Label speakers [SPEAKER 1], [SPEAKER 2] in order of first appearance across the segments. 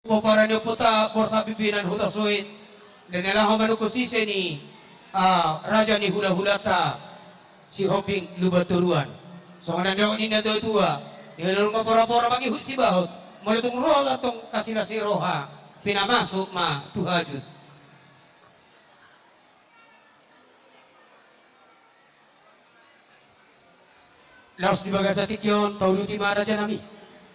[SPEAKER 1] Para niyo puta por sa pimpinan hutasuit dan nalaho manuko sise ni raja ni hula-hulata si Hoping Lubaturuan. So nga nandiyo ni na tua nilalong mapora-pora magihut si bahot malutong rola tong kasila si roha pinamasok ma tuhajud. Laos di baga sa tikyon tauluti ma raja nami.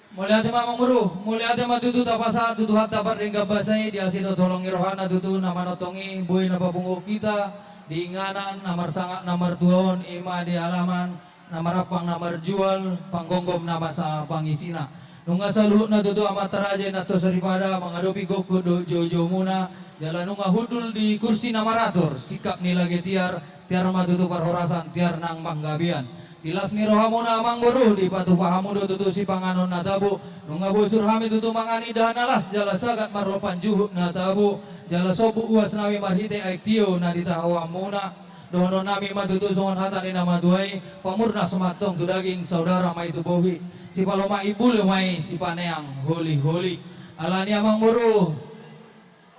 [SPEAKER 2] Mulai ate mamang buru, mulai ate matutu tapasa tutu hatta ring basai di asino tolongi rohana tutu nama notongi buai na pabungo kita di inganan namar sangat namar tuon ima di halaman namar apang namar jual panggonggom nama sa pangisina nunga salu na tutu amat teraje na to daripada menghadapi goku do jojo muna jalan nunga hudul di kursi namaratur sikap nila getiar tiar matutu parhorasan tiar nang manggabian Dilas ni rohamuna mangguru di patu pahamudo tutu si panganon natabu nunga busur hami tutu mangani danalas jala sagat marlopan juhuk natabu jala sobu uas nami marhite aiktio nadita hawamuna dono nami matutu songon hata ni nama tuai pamurna sematong tu daging saudara mai tu bohi si paloma ibu mai si paneang holi alani amang buru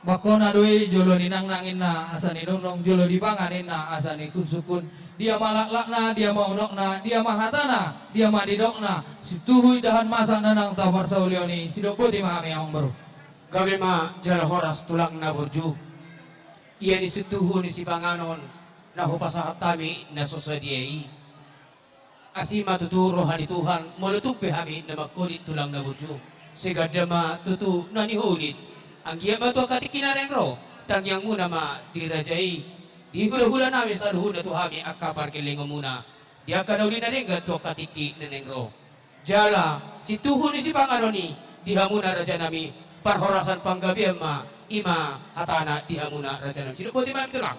[SPEAKER 2] bakona doi jolo ninang nangin na asani nunong jolo dipanganin na asani kunsukun dia malaklakna, dia maunokna, dia mahatana, dia madidokna. Situhui dahan masa nanang tawar saulioni, sidoko di mahami amang baru.
[SPEAKER 1] Gabi ma jala horas tulang na burju. Iya ni situhu ni si panganon na hupasahat tami na sosadiyai. Asima tutu rohani Tuhan mulutupi hami na magkulit tulang na burju. Sigadama tutu na nihulit. Ang giya ba to katikinaren ro, tangyang muna ma dirajai. Di hula-hula namin sa ruhun na tuhami akapar kilingo muna. Di akanaw din na rin gato katiki na nengro. Jala, si tuhun ni si pangano ni, diha muna raja nami, parhorasan panggabi ma, ima hatana diha muna raja nami. Sino po di ma'am ito lang?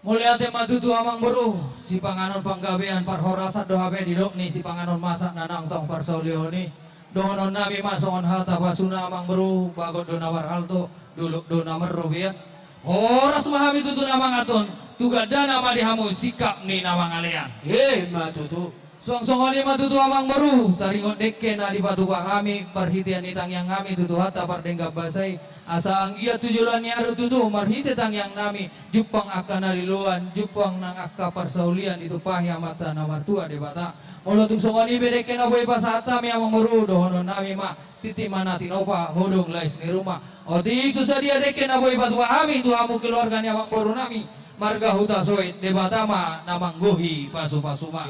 [SPEAKER 2] Mulia te matutu amang buru, si panganon panggabian parhorasan dohabe didok ni si panganon masak nanang tong parsolio ni. Dohonon nami masongon hata pasuna amang buru, bagot donawar halto, duluk donamar rubiat. Horas mahami tutu nama ngaton tuga dana ma dihamu sikap ni nama ngalian
[SPEAKER 1] Matutu
[SPEAKER 2] song-songon ni matutu amang baru taringot dekke na di batu pahami parhitian ni tangyang ngami tutu hata pardenggap basai asa anggia tujulan ni aru tutu marhite tangyang nami jupang akka nariluan jupang nang akka parsaulian itu pahya mata nama tua de bata molo tung songon ni bedekke na boy pasata mi amang baru dohonon nami ma titi mana tinopa hodong lais ni rumah otik susah dia deke na boy batu pahami tu amu keluarga ni amang baru nami marga huta soit debatama namang gohi pasu-pasuma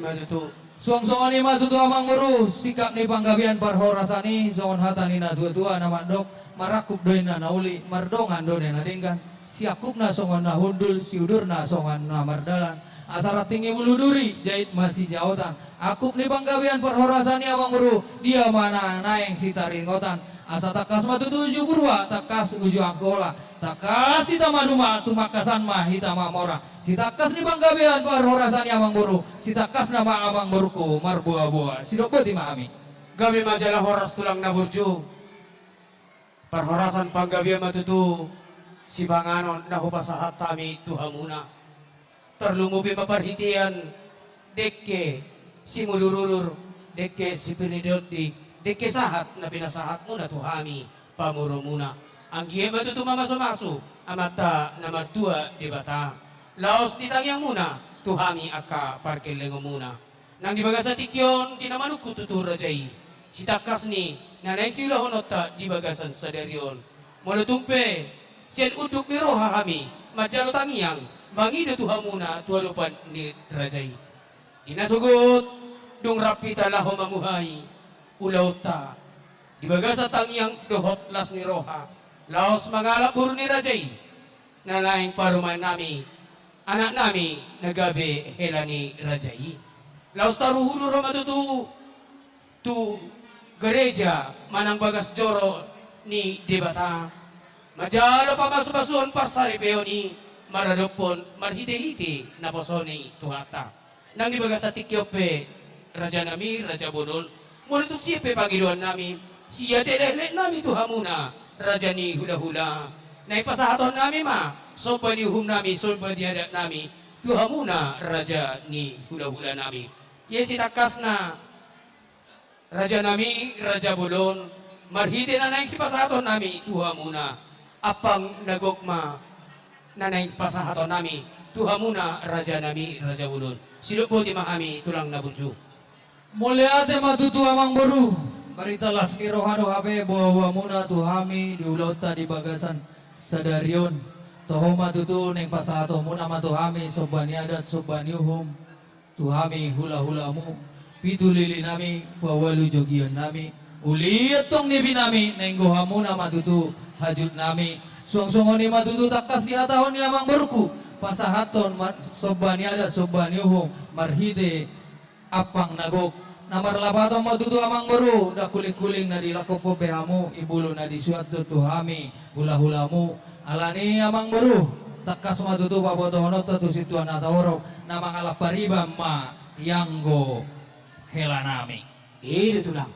[SPEAKER 1] matutu
[SPEAKER 2] suang-suang ni matutu amang baru sikap ni panggabian parhorasani songon hata ni na tua-tua nama dok marakup doy na nauli mardongan doy na denggan siakup na songon na hundul siudur na songon na mardalan asara tinggi bulu duri jahit masih jautan akup ni panggabian parhorasani amang baru dia mana naeng si taringotan asa takas matutu uju purwa takas uju angkola takas ita maduma tumakasan mah ita mamora si takas ni panggabian parhorasan amang buru si takas nama amang buruku marbuah-buah si dok beti mahami
[SPEAKER 1] gabi majalah horas tulang na burju parhorasan panggabi matutu si panganon na hupasahat tami tuhamuna terlumupi maparhitian dekke si mulururur dekke si pinidoti dekke sahat na pinasahat muna tuhami pamuro muna ang giye matutu mamaso-maso amata na martua di bata laos ditangyang muna tuhami akka parkelengo muna nang dibaga sa tikyon kinamanuku tutur rajai si takas ni nanay sila honota dibagasan sa deryon mulutumpe siyan uduk ni roha hami majalo tangyang mangina tuhamuna tualupan ni rajai inasugot dong rapita laho mamuhay ulaw ta dibaga sa tangyang dohot las ni roha laos mangalap buru ni rajay na laing paruman nami anak nami nagabi hela ni rajay laos taruhuro matutu tu gereja manang bagas joro ni debata majalo pamasubasuan parsaripeo ni maradopon marhite-hite na posoni tuhata nang dibaga sa tikyope raja nami raja bodol mulutuk siya pangiluan nami siya telele nami tuhamuna raja ni hula-hula na ipasahaton nami ma sopa ni hum nami sopa di adat nami tuhamuna raja ni hula-hula nami yesi takas na raja nami raja bodol marhiti na nang si pasahaton nami tuha muna apang nagokma na nang pasahaton nami tuha muna raja nami raja ulun sinupo ti mahami tulang nabunju.
[SPEAKER 2] Mulia ate matutu amang baru. Baritalas ni rohano habe bawa muna tuhami diulota di bagasan sadarion. Toho matutu neng pasato muna matuhami sobani adat sobani uhum. Tuhami hula-hulamu pitulili nami pawalu jogion nami. Uliat tong nibi nami neng goha muna matutu hajut nami. Suang-suangon ni matutu takas di hatahon ni amang baruku. Pasahaton sobani adat sobani uhum marhide apang nagok namar labato mo tutu amang baru da kuling-kuling na dilakopo behamu ibulo na disuat tuhami hula-hulamu alani amang baru takas matutu pabotohono tu situan ataworo na mga lapariba ma yanggo helanami
[SPEAKER 1] Itu tulang.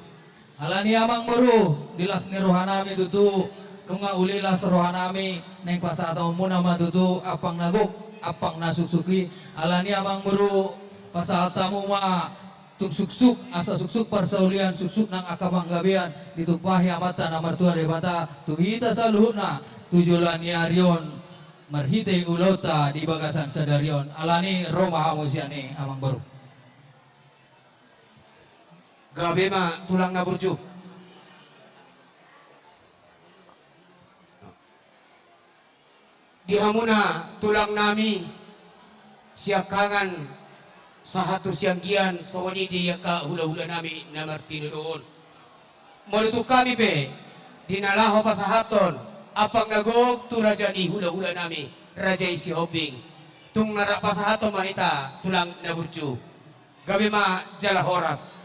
[SPEAKER 2] alani amang baru dilas ni rohanami tutu nunga ulilas rohanami neng pasataw muna matutu apang nagok apang nasuksuki alani amang baru pasatamu ma tung suksuk asa suksuk parsaulian suksuk nang akabang gabian ditupahi amata na martua debata tuhita sa luhuna tujulan yarion marhite ulota di bagasan sadarion alani Roma hamusiani amang baru
[SPEAKER 1] Gabi ma tulang nabunju. Dihamuna tulang nami siakangan sahatu siang gian sawani dia ka hula-hula nami na martino doon. Maluto kami pe dinalaho pasahaton apang nagog tu raja ni hula-hula nami raja isi hobing tung nara pasahaton mahita tulang nabunju. Gabi ma jala horas.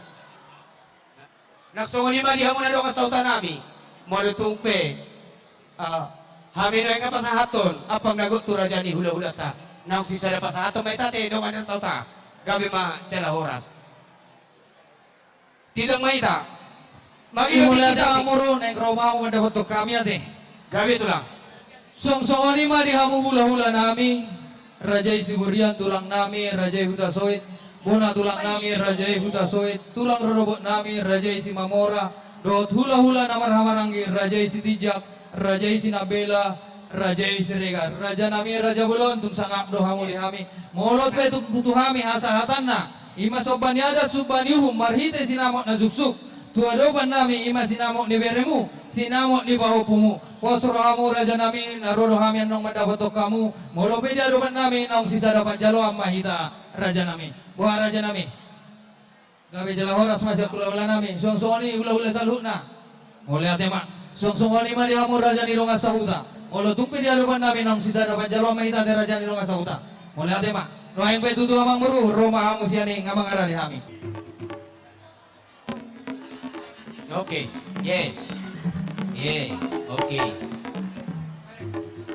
[SPEAKER 1] Nagsongoni ma dihamuna do ka sauta nami maluto pe Hami na nga pasahaton apang nagot tu raja ni hula-hula ta. Naong sisa na pasahaton may tate dong anang sauta. Gabi ma jala horas. Tidang maita.
[SPEAKER 2] imula sa amuro neng Roma mo dapat to kami ate
[SPEAKER 1] Gabi itu lang.
[SPEAKER 2] song-songoni ma di hamu hula-hula nami rajai siburian tulang nami rajai huta soit bona tulang nami rajai huta soit tulang rorobot nami rajai si mamora dot hula-hula namar hamarangi rajai si tijak rajai si nabela rajai si regar raja nami raja bulon tung sangap do hamu di hami molot pe tung butuh hami hasahatan na ima sobani adat subani uhum marhite sinamot na zuksuk tuadoban nami ima sinamok ni beremu sinamok ni bahupumu posro hamu raja nami naroro hami anong madapatok kamu molo pedi adoban nami naong sisa dapat jalo mahita raja nami buah raja nami gabi jala horas masih kula-kula nami suang-suang ni hula-hula salhuna mole atema suang-suang ni mali hamu raja ni longa sahuta molo tumpi di adoban nami naong sisa dapat jalo mahita de raja ni longa sahuta mole atema noaing pe tutu amang muru Roma hamu siani ngamang arari hami.
[SPEAKER 1] Okay. Yes. Yeah. Okay.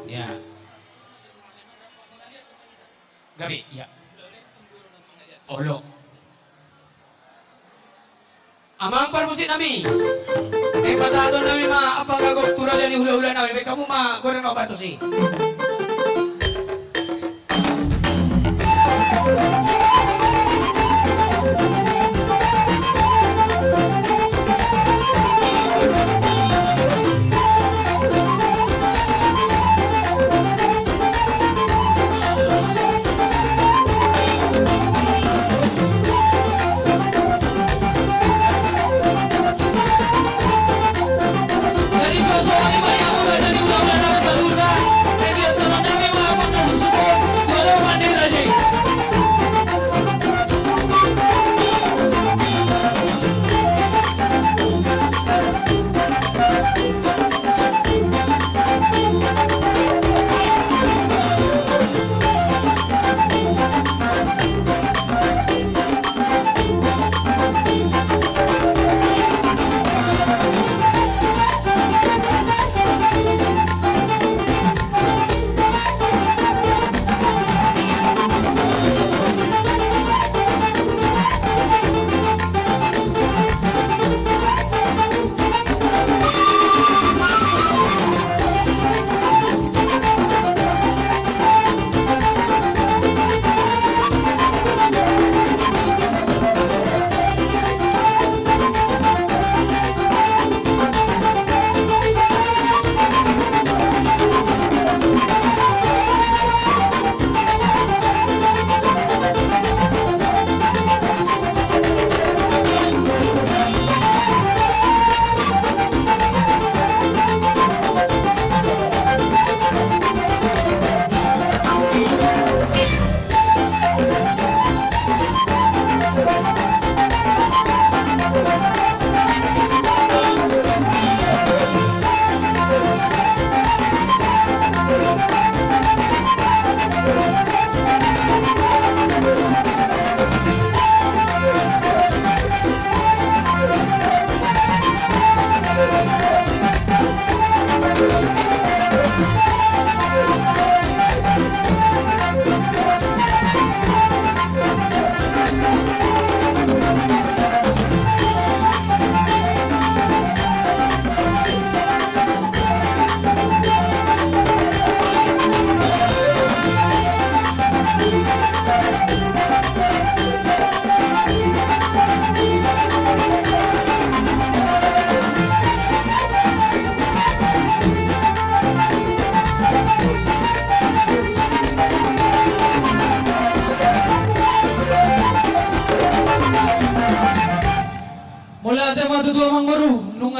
[SPEAKER 1] Ya. Gabi. Ya. Olo. Amang parmusin nami. Pasado nami ma apang gagok tura ni hula-hula nami. Kamu ma goreng no bato si.
[SPEAKER 2] Dari sosok ini banyak muda dari ulang-ulang nami saluna. Saya lihat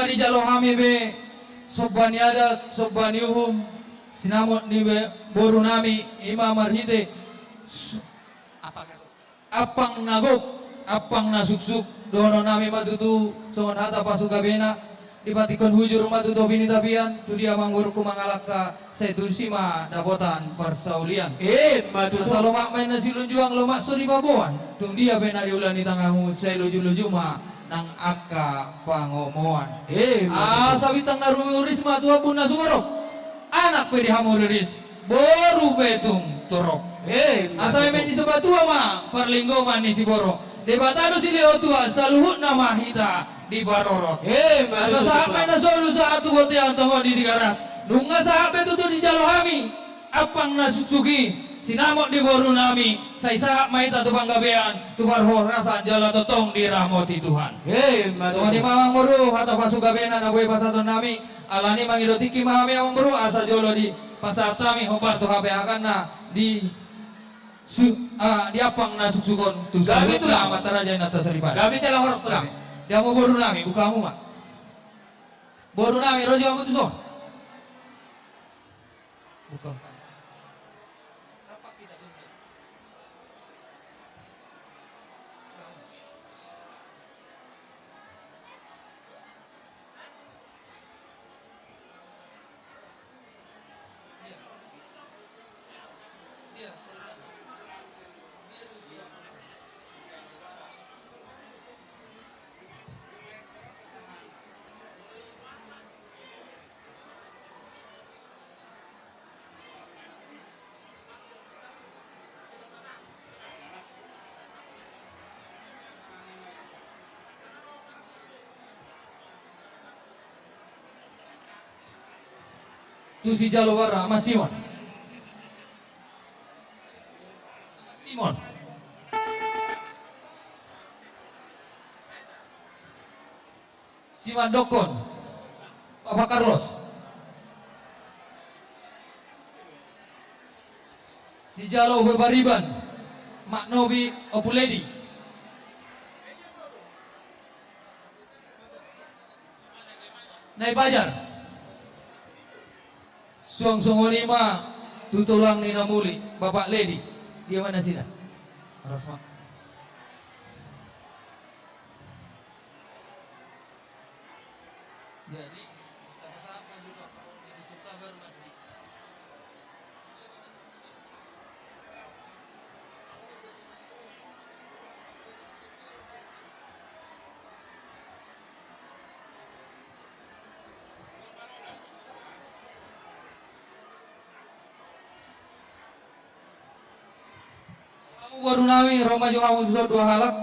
[SPEAKER 2] di jalo hami be sobani adat sobani uhum sinamot ni be boru nami ima marhite apang nagok apang nasuksuk dono nami matutu songon hata pasuka bena dipatikon hujur matutu bini tapian tu dia mangurku mangalaka setu sima dapotan persaulian
[SPEAKER 1] matutu
[SPEAKER 2] asa lomak main nasi lunjuang lomak suri baboan tung dia bena diulani tangamu saya luju-luju ma nang aka pangomoan asa bitang naruris matua pun nasumorok anak pedi hamuriris boru betung torok asa men di sebatua ma perlinggo mani si boro debatado si leo tua saluhut nama hita di barorot asa sampai na solu satu bote antongo di digara nunga sampai tutu di jalo hami apang nasuksuki sinamok di boru nami saisa maita tu panggabean tu barho rasa jala totong di rahmati Tuhan Tuhan di mamang boru hata pasuka bena na boy pasaton nami alani mangidotiki mahami amang boru asa jolo di pasar tami hobar tu hape akan na di di apang na suksukon tu
[SPEAKER 1] Gabi
[SPEAKER 2] sabi
[SPEAKER 1] tu lah.
[SPEAKER 2] amat raja na tasaripan
[SPEAKER 1] Gabi cala horos tulang.
[SPEAKER 2] dia mau boru nami buka kamu mak boru nami rojo kamu tu son buka tu si Jalowara Mas Simon Siman Dokon Bapak Carlos si Jalo Bebariban Mak Nobi Opuledi Nai Bajar Suang Songonima tutulang Nina Muli Bapak Lady dia mana sih dah Rasma jadi tak pesawat maju kok ditutup baru maju kamu baru nawi Roma juga kamu susah dua halak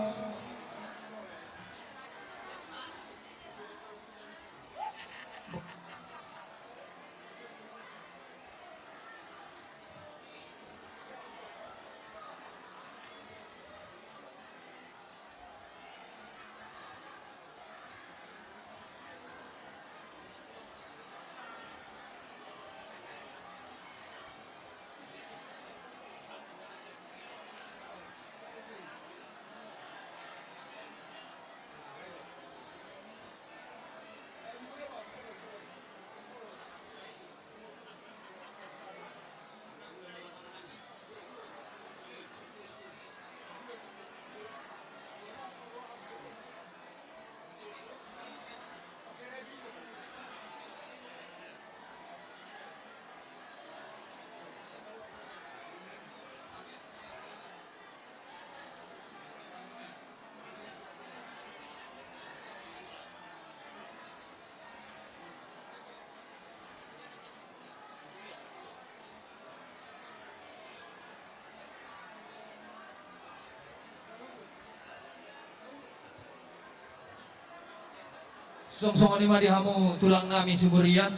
[SPEAKER 2] Song-songon lima dihamu tulang nami suburian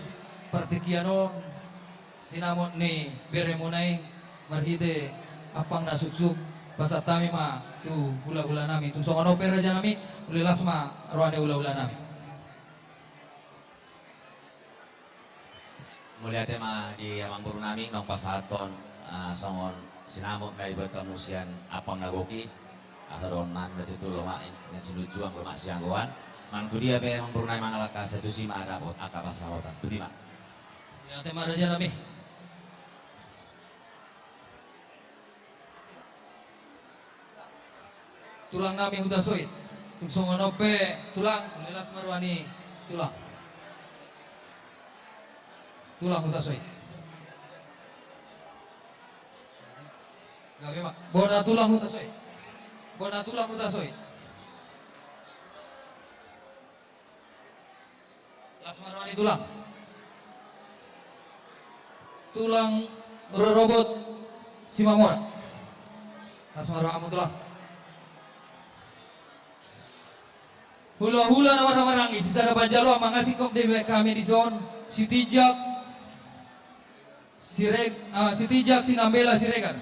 [SPEAKER 2] partikianon sinamot ni beremunai marhite apang nasuksuk pasatami ma tu hula-hula nami tu songon opera aja nami ulilas ma roane hula-hula nami
[SPEAKER 3] Mulia tema di amang buru nami nong pasaton songon sinamot may iba't kamusian apang nagoki aharon nan berarti itu loma yang sinuju ang lemah siangguan Mantu dia pe mempurnai mangalaka satu sima ada pot akapasawatan. Betima.
[SPEAKER 2] Ya tema raja nami. Tulang nami huta soit. Tuksongonope tulang lelas marwani tulang. Tulang huta soit. Gabe mak. Bona tulang huta soit. Bona tulang huta soit. Las marwani tulang. Tulang robot Simamora. Las marwani tulang. Hula-hula nama rangi sisada banjalo mangasih kok di kami di zon Sitijak Sitijak Sinambela Siregar.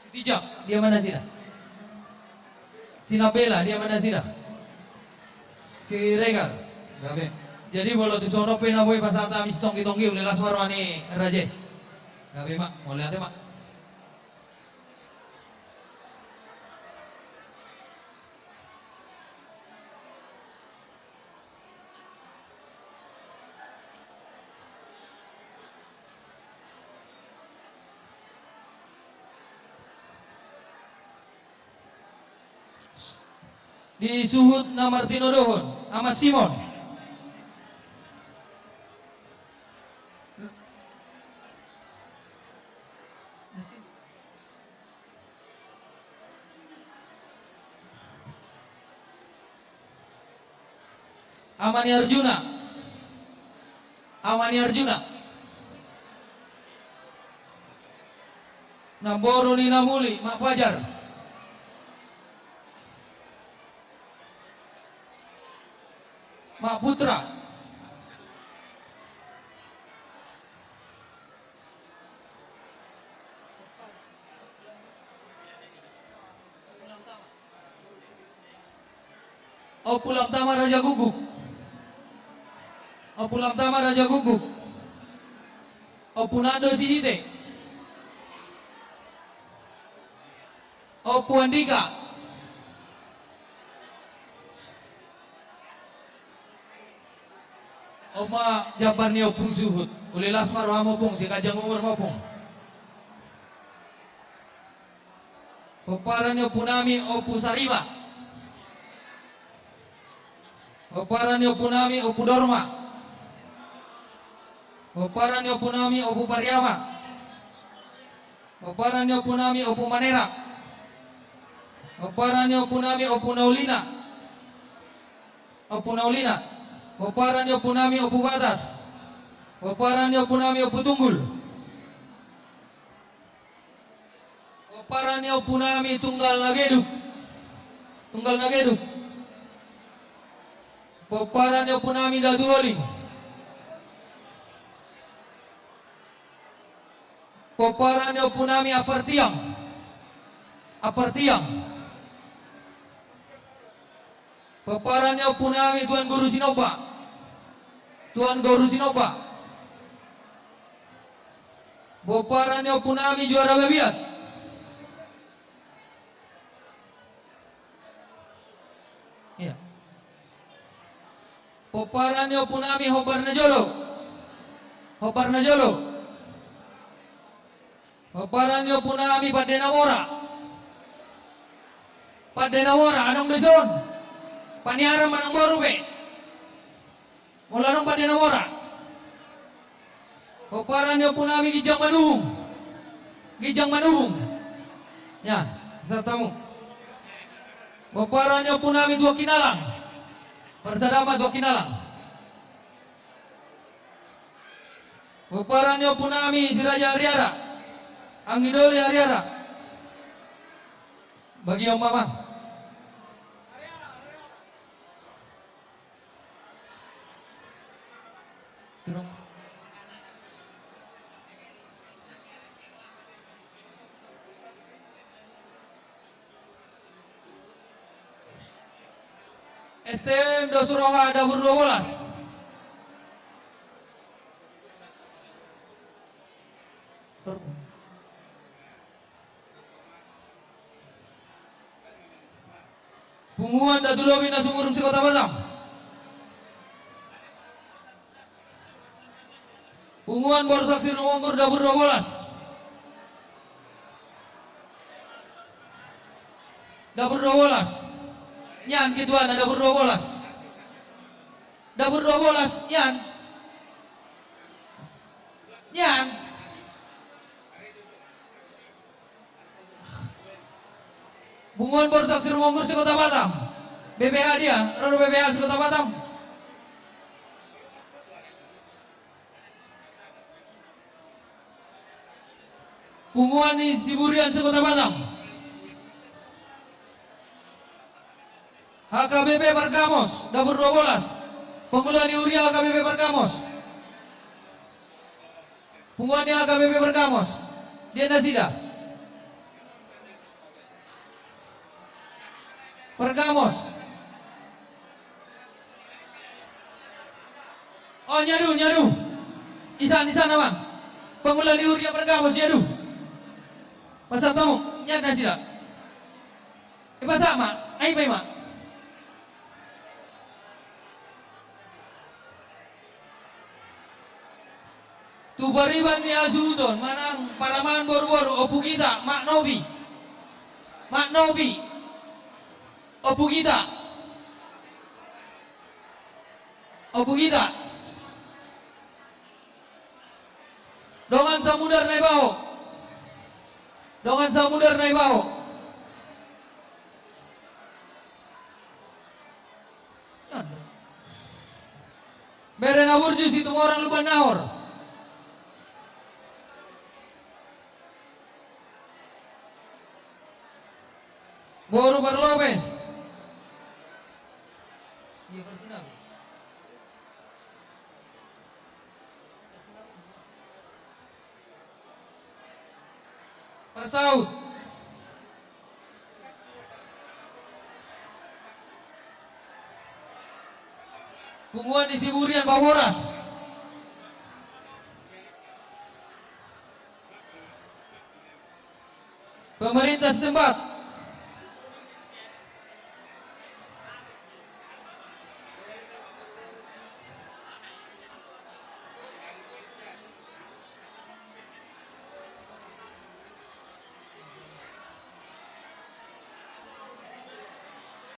[SPEAKER 2] Sitijak dia mana sih dah? Sinambela dia mana sih dah? Siregar. Gabe. Jadi bolo tu sono pe na boy pasata mis tongki-tongki ulelas marwani raje. Gabe mak, boleh ate mak. Di suhut na Martino Dohon sama Simon. Amani Arjuna. Amani Arjuna. Namboro ni Namuli Mak Fajar. Mak Putra. Oh pulang tama Raja Guguk. Oh pulang tama Raja Guguk. Oh Punando Sihite. Oh Puandika. Oma jabar ni opung suhut. Uli lasmar wamo pung si kajang umur mapung. Peparan yo punami opu sarima. Peparan yo punami opu dorma. Peparan yo punami opu pariama. Peparan yo punami opu manera. Peparan yo punami opu naulina. Opu naulina. Peparan yo punami opu batas. Peparan yo punami opu tunggul. Peparan yo punami tunggal nageduk. Tunggal nageduk. Peparan yo punami datu holing. Peparan yo punami apartiang. Apartiang. Peparan yo punami Tuan Guru Sinoba. Tuan Guru Sinoba. Peparan yo punami juara bebiat. Iya. Peparan yo punami Hobar Najolo. Hobar Najolo. Peparan yo punami Padenawora. Padenawora anong deson. Paniara manang baru be. Mulanong Padenawora. Peparan yo punami Gijang Manubung. Gijang Manubung. Ya, satamu. Peparan yo punami Dua Kinalang. Persadama Dua Kinalang. Peparan yo punami Siraja Ariara. Anggidoli Ariara. Bagi Om Mamang. Turun. STM Dosuroha Dapur 12. Punguan Datulowi na sumurum si Kota Batam. Punguan Borsak Sirumongkur dapur 12. Dapur 12. Nyan kituan ada dapur 12. Dapur 12 Nyan. Nyan. Punguan Borsak Sirumongkur si Kota Batam. BPH dia, Roro BPH si Kota Batam. Punguan di Siburian si Kota Batam. HKBP Bergamos, dapur 12. Pengulangan di Uria HKBP Bergamos. Punguan di HKBP Bergamos. Dia Nasida. Bergamos. Oh nyadu. Isan abang. Pengulangan di Uria Bergamos nyadu. Pasal tamu, nyat Nasida. Ipa mak, ai pai mak. Tubariban ni Azudon, manang paraman bor-bor, opu kita, Mak Nobi, opu kita, dongan samudar nai baho, beren aburju situ orang luban nahor. Boru Berlopes. Iya bersenang. Persaud. Punguan di Siburian Baworas. Pemerintah setempat